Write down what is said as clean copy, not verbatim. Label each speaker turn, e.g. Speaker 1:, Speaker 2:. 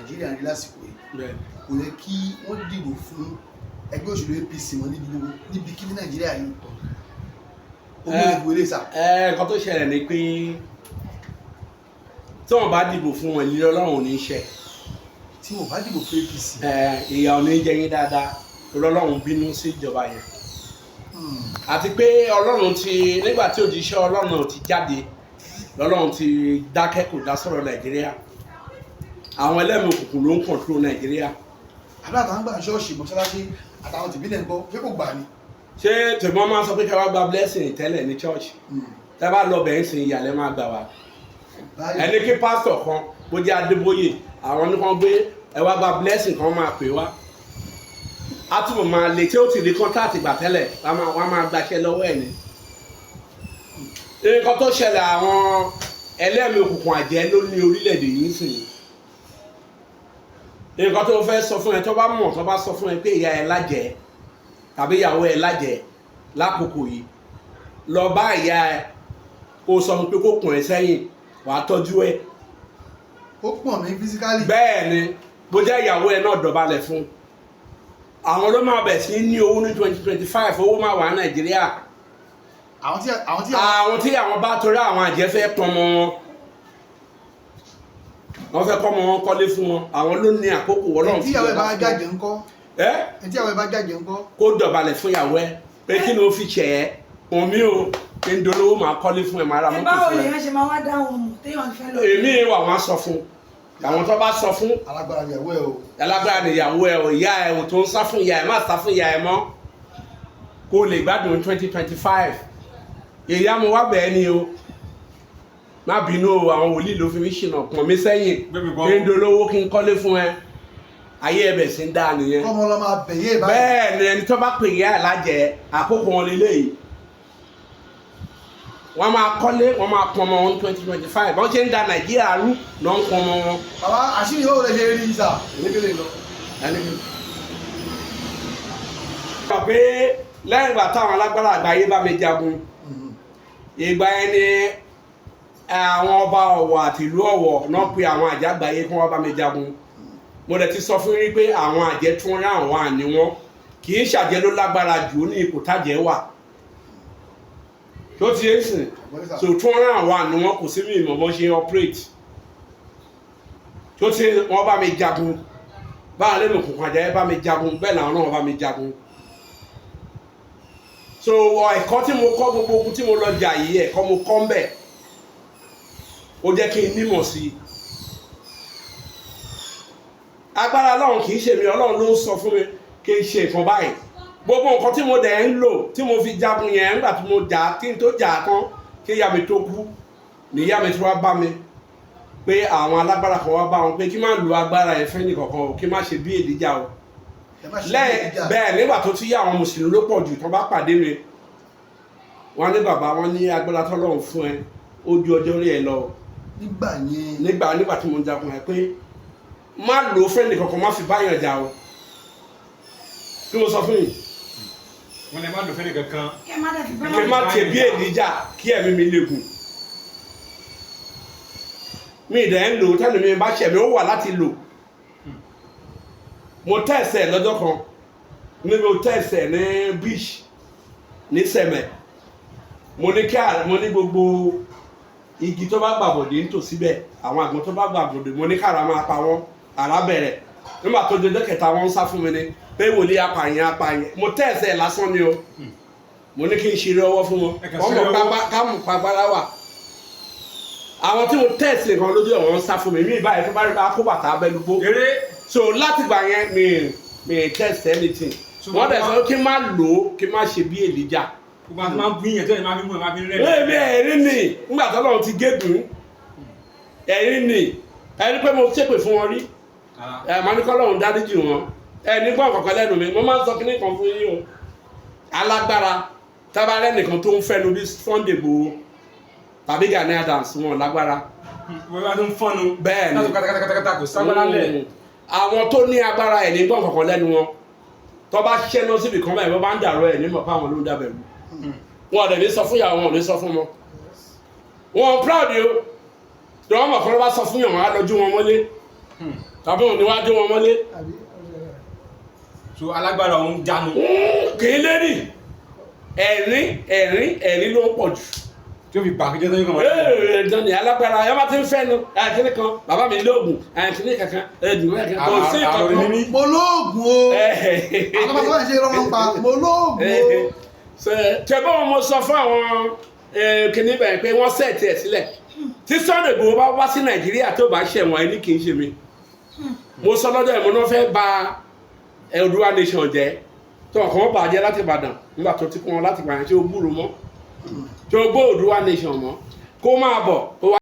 Speaker 1: Nàìjíríà ní lásìkò yìí kò yẹ kí wọ́n dìbò fún ẹgbẹ́ òṣèlú APC mọ́ níbi kí ní Nàìjíríà yìí omi ìbò ilé sà.
Speaker 2: Nǹkan tó ṣẹlẹ̀ ni pé tí wọ́n bá dìbò fún wọn ìlérí Ọlọ́run ò ní ṣẹ.
Speaker 1: Tí wọ́n bá dìbò fún APC.
Speaker 2: Ìyà ò ní jẹ yín dáadáa Ọlọ́run bínú sí ìjọba yẹn. Àti pé Ọlọ́run ti nígbà tí òjíṣẹ́ Ọlọ́run ti jáde lọ́lọ́run ti dákẹ́ kò dá sọ̀rọ̀ Nàìjíríà. Àwọn ẹlẹ́mìí òkùnkùn ló ń kọ̀ntró Nàìjíríà.
Speaker 1: Àbúrò àtàwọn gbà ṣọ́ọ̀ṣì mọ́ṣáláṣí àtàwọn tìbílẹ̀ ń gbọ́ pé kò gbà ni.
Speaker 2: Ṣé tèmọ́ máa ń sọ pé ká wá gba blessing tẹ́lẹ̀ ní church? Tẹ́ bá lọ bẹ̀ẹ́ sìn ìyàlẹ́ máa gbà wá. Ẹni kí pásítọ̀ kan bó jẹ́ Adébóyè àwọn ní kan gbé ẹ wá gba blessing kan máa pè wá. Á túbọ̀ máa lè tí ó ti rí kọ́ńtàtì gbà tẹ́lẹ̀ wọ́n máa gbaṣẹ́ lọ́wọ́ ẹ̀ ni. Nǹkan tó ṣẹlẹ̀ àwọn ẹlẹ́mìí òkùnkùn àjẹ́ ló ní orílẹ̀-èdè yìí sìn. Nǹkan tó fẹ́ sọ fún ẹ tó bá mọ̀ tó bá sọ fún ẹ pé ìyá ẹ lájẹ́ tàbí ìyàwó ẹ lájẹ́ lákòókò yìí lọ bá ìyá ẹ kó sọ fún pé kó kùn ẹ sẹ́yìn wàá tọ́jú ẹ.
Speaker 1: Ó pọ̀n mí físíkálì.
Speaker 2: Bẹ́ẹ̀ ni bó jẹ́ ìyàwó ẹ náà dọ̀bálẹ̀ fún. Àwọn ló máa bẹ̀ sí ní owó ní 2025 owó máa wà ní Nàìjíríà. Àwọn tí àwọn bá torí àwọn àjẹ́ fẹ́ pọnmọ wọn fẹ́ kọ́ mọ wọn kọ́lé fún wọn àwọn ló ní àkókò Ọlọ́run
Speaker 1: tí ìyàwó ẹ bá gàjẹ́ ńkọ́. Tí ìyàwó ẹ bá gàjẹ́ ńkọ́.
Speaker 2: Kó dọ̀bálẹ̀ fún ìyàwó ẹ pé kí ni ó fi ṣẹ̀ ẹ́ omi o kí n dolówó máa kọ́lé fún ẹ máa ra mọ́tò fún ẹ.
Speaker 3: báwo lèèyàn ṣe máa wá dá wọn mọ̀ téèyàn fẹ́ lọ.
Speaker 2: Èmi wà wọ́n á sọ fún àwọn tó bá sọ fún.
Speaker 1: Alágbára ìyàwó ẹ o.
Speaker 2: Alágbára ìyàwó ẹ o ìyá ẹ o tó ń sá fún ìyá ẹ má sá fún ìyá ẹ mọ́ kó lè gbádùn 2025 ìyá mo wá bẹ́ẹ̀ ni o má bínú o àwọn wòlíì ló fi mí ṣìnà pọ̀n mí sẹ́yìn kí n dolówó kí n kọ́lé fún ẹ ayé ẹbẹ̀ sí ń dá nìyẹn.
Speaker 1: Kọ́mọ lọ máa bẹ̀yẹ báyìí.
Speaker 2: Bẹ́ẹ̀ ni ẹni tó bá pè ìyá ẹ̀ lájẹ àkókò wọn lélẹ́yìí wọ́n máa kọ́lé wọ́n máa pọn ọmọ wọn 2025 wọ́n ṣe ń da Nàìjíríà rú lọ́ ń pọn ọmọ wọn.
Speaker 1: Bàbá àṣírí yóò rẹ̀ ṣe rí sà nígbèlè lọ.
Speaker 2: Sọ pé lẹ́yìn ìgbà táwọn alágbára àgbáyé bá mi jagun ìgbà yẹn ni àwọn ọba Ọ̀wọ̀ àti ìlú Ọ̀wọ̀ náà pe àwọn àjẹ́ àgbáyé kí wọ́n bá mi jagun. Mo dẹ̀ ti sọ fún yín pé àwọn àjẹ́ tún rán àwọn àní wọn kì í ṣàjẹ́ ló lágbára jù ní ipò tájẹ́ wà. Tó ti yé sìn so tún rán àwọn àní wọn kò sí mi ìmọ̀ bọ́n ṣe operate. Tó ti wọ́n bá mi jagun báwọn lẹ́nu òkùnkùn àjẹ́ bá mi jagun bẹ́ẹ̀ làwọn náà bá mi jagun. So ẹ̀kọ́ tí mo kọ́ gbogbo ogun tí mo lọ jà yìí ẹ̀kọ́ mo kọ́ ń bẹ̀ ó jẹ́ kí n nímọ̀ sí i. Agbára Ọlọ́run kì í ṣe mi Ọlọ́run ló ń sọ fún mi kí n ṣe nǹkan báyìí gbogbo nǹkan tí mo dẹ̀ ń lò tí mo fi jagun yẹn nígbà tí mo jà kí n tó jà tán kí ìyá mi tó kú ní ìyá mi tí wá bá mi pé àwọn alágbára kan wá bá wọn pé kí n má lo agbára yẹn fẹ́ nìkankan o kí n má ṣe bí Èlíjà o. Bẹ́ẹ̀ nígbà tó tún yá àwọn mùsùlùmí ló pọ̀ jù tó bá pàdé mi wọ́n ní bàbá wọn ní agbára tọ́lọ́run fún ẹ ó ju ọjọ́ rí ẹ lọ. Nígbà tí mo jagun ẹ pé má lò ó fẹ́ni kankan má fi báyàn jà o kí mo sọ fún yìí.
Speaker 4: Wọ́n lè má lò fẹ́ni kankan.
Speaker 2: Kí má tẹ̀ bí Èlíjà kí ẹ̀mí mi lè gùn. Mi ìdẹ̀ ń lò tẹ́lẹ̀ mi bá ṣẹ̀ mi ó wà láti lò. Mo tẹ̀sẹ̀ lọ́jọ́ kan níbi mo tẹ̀sẹ̀ ní beach ní Sẹ̀mẹ̀ mo ní gbogbo igi tó bá gbàbọ̀dé ń tò síbẹ̀ àwọn àgbọn tó bá gbàbọ̀dé mo ní kára máa pa wọ́n àrá bẹ̀rẹ̀ nígbà tó dé kẹta wọ́n ń sá fún mi ní pé wòlíì apààyàn mo tẹ̀sẹ̀ lásán ni o mo ní kí n ṣeré ọwọ́ fún wọn wọ́n mọ̀ káàmù pàgbára wà àwọn tí mo tẹ̀sẹ̀ kan lójú ẹ̀ wọ́n ń sá fún mi mí báyìí tó bá rí bá kó bàtà abẹ́lúgbó so láti gbà yẹn mi test anything wọ́n dẹ̀ sọ kí n má lò ó kí n má ṣe bí Èlíjà.
Speaker 4: Gbogbo àti máa ń bí yẹn tó yẹ máa fi mú ẹ máa fi rẹ̀.
Speaker 2: Ẹ̀mí ẹ̀rín ni nígbà tó lọ́run ti gégùn ẹ̀rín ni ẹni pé mo ṣépè fún wọn rí màá ní kọ́ lọ́run dáríjì wọn ẹni gbọ́n kankan lẹ́nu mi mo máa ń sọ kíní kan fún yín o alágbára tábàárẹ̀ nìkan tó ń fẹ́nu bí Sunday Igboho tàbí Gani Adams wọn lágbára.
Speaker 4: Wọ́n bá tó ń fọ́nu.
Speaker 2: Bẹ́ẹ̀ ni
Speaker 4: kátàkátà kò ságbára lẹ̀.
Speaker 2: Àwọn tó ní agbára ẹ̀ ní gbọ́n kankan lẹ́nu wọn tó bá ṣiṣẹ́ náà síbi kan báyìí wọ́n bá ń dàrọ́ ẹ̀ nímọ̀ fáwọn ló ń dábẹ̀rù wọn ò dẹ̀ ní sọ fún ìyàwó wọn ò ní sọ fún wọn wọn proud yìí o tí wọ́n mọ̀ kọ́ ló bá sọ fún yàn wọn á lọ́jú wọn mọ́lé tàbí òun níwájú wọn mọ́lé.
Speaker 4: so alágbára òun jánu.
Speaker 2: kì í lérí ẹ̀rín ló ń pọ̀ jù.
Speaker 4: tí ó fi bàkújẹ́ tó yẹ kọ́ mọ́.
Speaker 2: ẹ̀ẹ́dán ni alágbára yọba ti ń fẹ́ nu àkíní kan bàbá mi lóògùn àkíní kankan ẹ̀dùn kankan kò sí ìkankan.
Speaker 1: mo lóògùn o àwọn bàbá wa ṣe rọrùn pa mo lóògùn o.
Speaker 2: tẹ̀bọ́n wọn mo sọ fún àwọn kìnìún bẹ̀rẹ̀ pé wọ́n sẹ̀tì ẹ̀ sílẹ̀ tí Sunday Igboho bá wá sí Nàìjíríà tó bá ṣẹ̀wọ̀n ẹni kì í ṣe mi. mo sọ lọ́jọ́ ìmọ̀ náà fẹ́ ba Oòduà nation jẹ́ tó ọkàn wọn bàjẹ́ láti Ìbàdàn nígbà tó ti kún wọn láti Ìbàdàn tí ó gbúrò mọ́ tí ó gbọ́ Oòduà nation mọ́ kó máa bọ̀ kó wá.